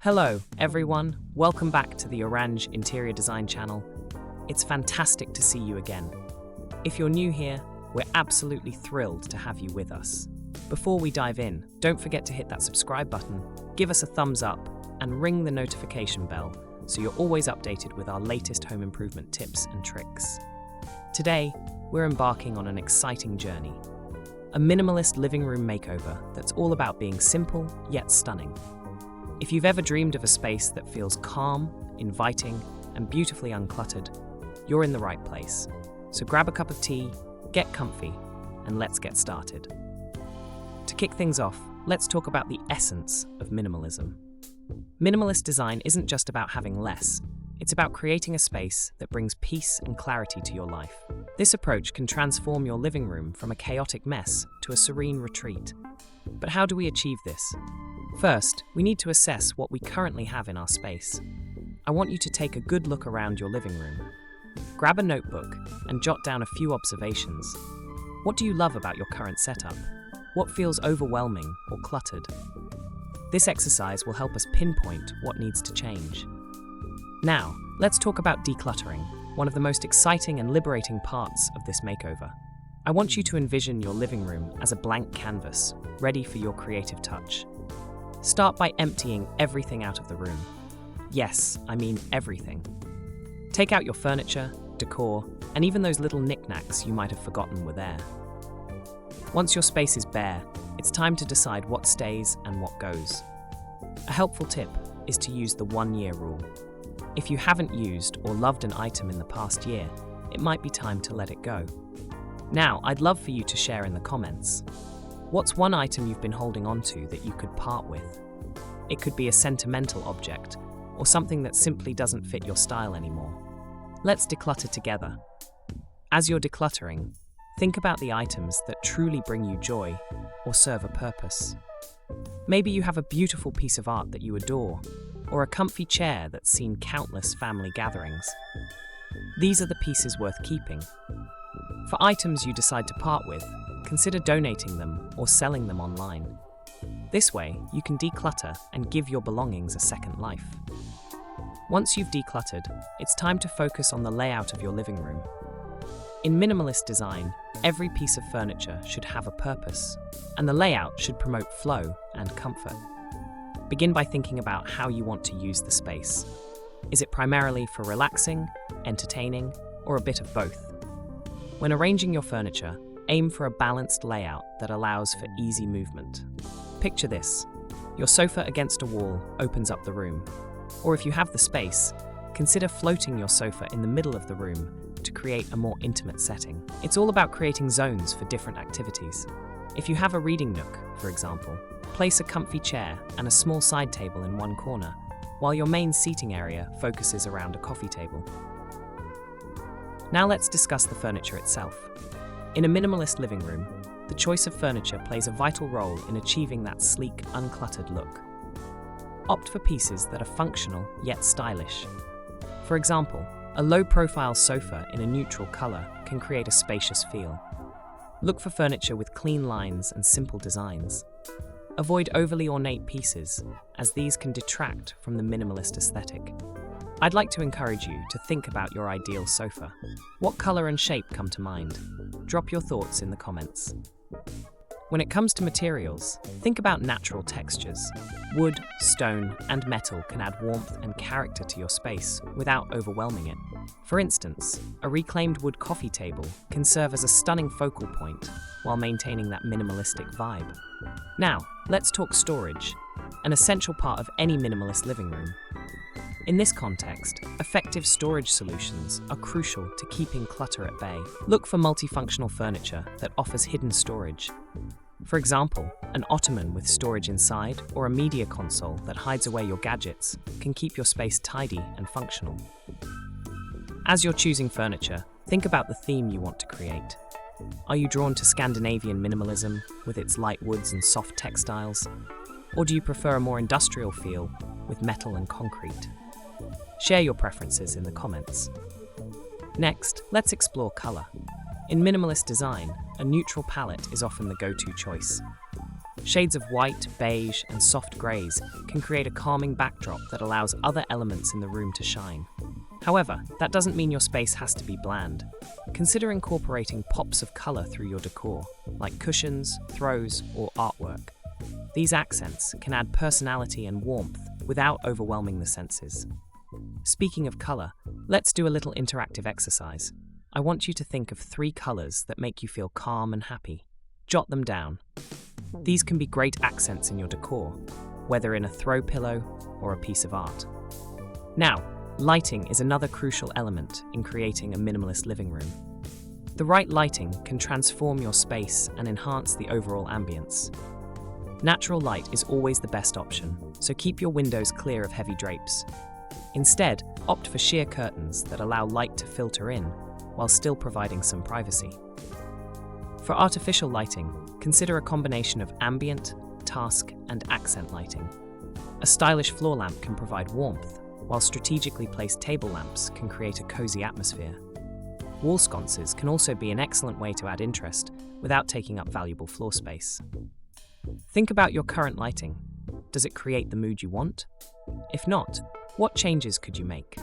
Hello, everyone. Welcome back to the Oraanj interior design channel. It's fantastic to see you again. If you're new here, we're absolutely thrilled to have you with us. Before we dive in, don't forget to hit that subscribe button, give us a thumbs up, and ring the notification bell so you're always updated with our latest home improvement tips and tricks. Today, we're embarking on an exciting journey. A minimalist living room makeover that's all about being simple yet stunning. If you've ever dreamed of a space that feels calm, inviting, and beautifully uncluttered, you're in the right place. So grab a cup of tea, get comfy, and let's get started. To kick things off, let's talk about the essence of minimalism. Minimalist design isn't just about having less, it's about creating a space that brings peace and clarity to your life. This approach can transform your living room from a chaotic mess to a serene retreat. But how do we achieve this? First, we need to assess what we currently have in our space. I want you to take a good look around your living room. Grab a notebook and jot down a few observations. What do you love about your current setup? What feels overwhelming or cluttered? This exercise will help us pinpoint what needs to change. Now, let's talk about decluttering, one of the most exciting and liberating parts of this makeover. I want you to envision your living room as a blank canvas, ready for your creative touch. Start by emptying everything out of the room. Yes, I mean everything. Take out your furniture, decor, and even those little knickknacks you might have forgotten were there. Once your space is bare, it's time to decide what stays and what goes. A helpful tip is to use the 1-year rule. If you haven't used or loved an item in the past year, it might be time to let it go. Now, I'd love for you to share in the comments. What's one item you've been holding on to that you could part with? It could be a sentimental object, or something that simply doesn't fit your style anymore. Let's declutter together. As you're decluttering, think about the items that truly bring you joy or serve a purpose. Maybe you have a beautiful piece of art that you adore, or a comfy chair that's seen countless family gatherings. These are the pieces worth keeping. For items you decide to part with, consider donating them or selling them online. This way, you can declutter and give your belongings a second life. Once you've decluttered, it's time to focus on the layout of your living room. In minimalist design, every piece of furniture should have a purpose, and the layout should promote flow and comfort. Begin by thinking about how you want to use the space. Is it primarily for relaxing, entertaining, or a bit of both? When arranging your furniture, aim for a balanced layout that allows for easy movement. Picture this. Your sofa against a wall opens up the room. Or if you have the space, consider floating your sofa in the middle of the room to create a more intimate setting. It's all about creating zones for different activities. If you have a reading nook, for example, place a comfy chair and a small side table in one corner, while your main seating area focuses around a coffee table. Now let's discuss the furniture itself. In a minimalist living room, the choice of furniture plays a vital role in achieving that sleek, uncluttered look. Opt for pieces that are functional yet stylish. For example, a low-profile sofa in a neutral color can create a spacious feel. Look for furniture with clean lines and simple designs. Avoid overly ornate pieces, as these can detract from the minimalist aesthetic. I'd like to encourage you to think about your ideal sofa. What color and shape come to mind? Drop your thoughts in the comments. When it comes to materials, think about natural textures. Wood, stone, and metal can add warmth and character to your space without overwhelming it. For instance, a reclaimed wood coffee table can serve as a stunning focal point while maintaining that minimalistic vibe. Now, let's talk storage, an essential part of any minimalist living room. In this context, effective storage solutions are crucial to keeping clutter at bay. Look for multifunctional furniture that offers hidden storage. For example, an ottoman with storage inside or a media console that hides away your gadgets can keep your space tidy and functional. As you're choosing furniture, think about the theme you want to create. Are you drawn to Scandinavian minimalism with its light woods and soft textiles? Or do you prefer a more industrial feel with metal and concrete? Share your preferences in the comments. Next, let's explore color. In minimalist design, a neutral palette is often the go-to choice. Shades of white, beige, and soft greys can create a calming backdrop that allows other elements in the room to shine. However, that doesn't mean your space has to be bland. Consider incorporating pops of color through your decor, like cushions, throws, or artwork. These accents can add personality and warmth without overwhelming the senses. Speaking of color, let's do a little interactive exercise. I want you to think of 3 colors that make you feel calm and happy. Jot them down. These can be great accents in your decor, whether in a throw pillow or a piece of art. Now, lighting is another crucial element in creating a minimalist living room. The right lighting can transform your space and enhance the overall ambience. Natural light is always the best option, so keep your windows clear of heavy drapes. Instead, opt for sheer curtains that allow light to filter in while still providing some privacy. For artificial lighting, consider a combination of ambient, task, and accent lighting. A stylish floor lamp can provide warmth, while strategically placed table lamps can create a cozy atmosphere. Wall sconces can also be an excellent way to add interest without taking up valuable floor space. Think about your current lighting. Does it create the mood you want? If not, what changes could you make?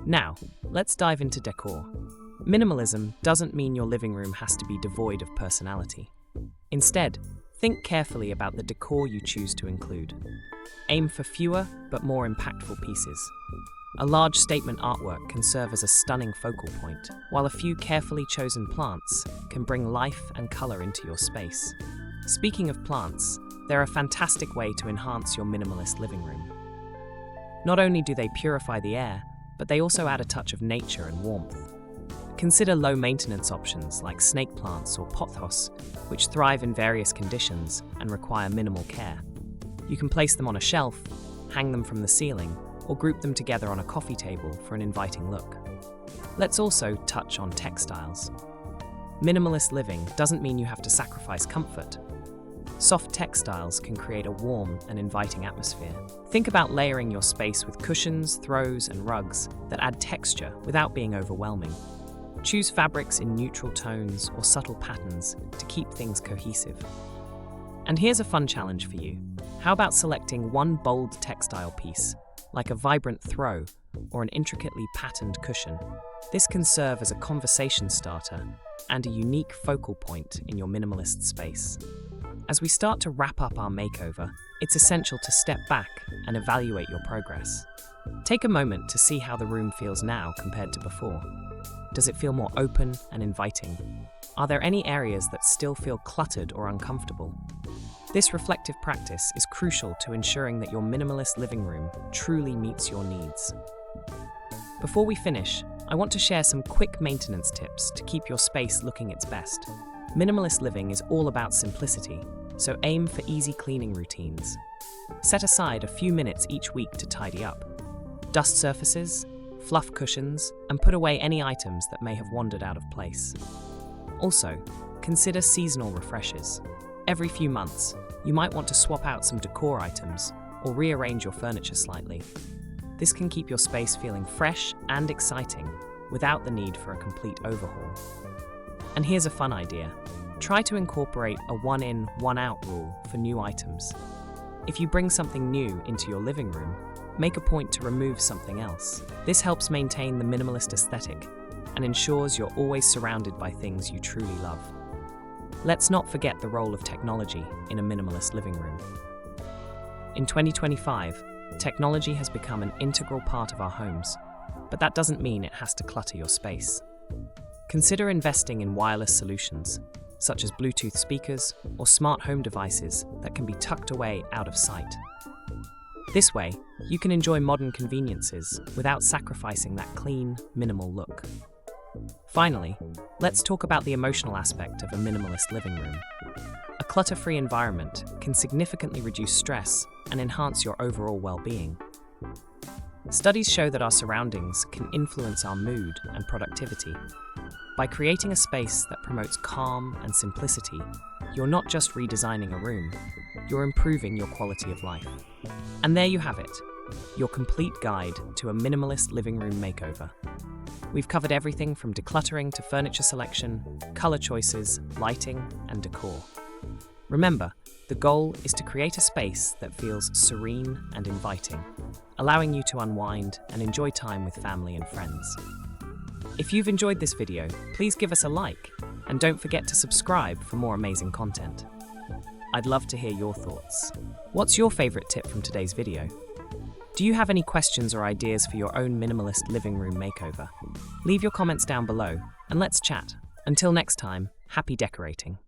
Now, let's dive into decor. Minimalism doesn't mean your living room has to be devoid of personality. Instead, think carefully about the decor you choose to include. Aim for fewer but more impactful pieces. A large statement artwork can serve as a stunning focal point, while a few carefully chosen plants can bring life and color into your space. Speaking of plants, they're a fantastic way to enhance your minimalist living room. Not only do they purify the air, but they also add a touch of nature and warmth. Consider low-maintenance options like snake plants or pothos, which thrive in various conditions and require minimal care. You can place them on a shelf, hang them from the ceiling, or group them together on a coffee table for an inviting look. Let's also touch on textiles. Minimalist living doesn't mean you have to sacrifice comfort. Soft textiles can create a warm and inviting atmosphere. Think about layering your space with cushions, throws, and rugs that add texture without being overwhelming. Choose fabrics in neutral tones or subtle patterns to keep things cohesive. And here's a fun challenge for you. How about selecting one bold textile piece, like a vibrant throw or an intricately patterned cushion? This can serve as a conversation starter and a unique focal point in your minimalist space. As we start to wrap up our makeover, it's essential to step back and evaluate your progress. Take a moment to see how the room feels now compared to before. Does it feel more open and inviting? Are there any areas that still feel cluttered or uncomfortable? This reflective practice is crucial to ensuring that your minimalist living room truly meets your needs. Before we finish, I want to share some quick maintenance tips to keep your space looking its best. Minimalist living is all about simplicity, so aim for easy cleaning routines. Set aside a few minutes each week to tidy up. Dust surfaces, fluff cushions, and put away any items that may have wandered out of place. Also, consider seasonal refreshes. Every few months, you might want to swap out some decor items or rearrange your furniture slightly. This can keep your space feeling fresh and exciting without the need for a complete overhaul. And here's a fun idea. Try to incorporate a one-in, one-out rule for new items. If you bring something new into your living room, make a point to remove something else. This helps maintain the minimalist aesthetic and ensures you're always surrounded by things you truly love. Let's not forget the role of technology in a minimalist living room. In 2025, technology has become an integral part of our homes, but that doesn't mean it has to clutter your space. Consider investing in wireless solutions, such as Bluetooth speakers or smart home devices that can be tucked away out of sight. This way, you can enjoy modern conveniences without sacrificing that clean, minimal look. Finally, let's talk about the emotional aspect of a minimalist living room. A clutter-free environment can significantly reduce stress and enhance your overall well-being. Studies show that our surroundings can influence our mood and productivity. By creating a space that promotes calm and simplicity, you're not just redesigning a room, you're improving your quality of life. And there you have it, your complete guide to a minimalist living room makeover. We've covered everything from decluttering to furniture selection, color choices, lighting, and decor. Remember, The goal is to create a space that feels serene and inviting, allowing you to unwind and enjoy time with family and friends. If you've enjoyed this video, please give us a like and don't forget to subscribe for more amazing content. I'd love to hear your thoughts. What's your favorite tip from today's video? Do you have any questions or ideas for your own minimalist living room makeover? Leave your comments down below and let's chat. Until next time, happy decorating.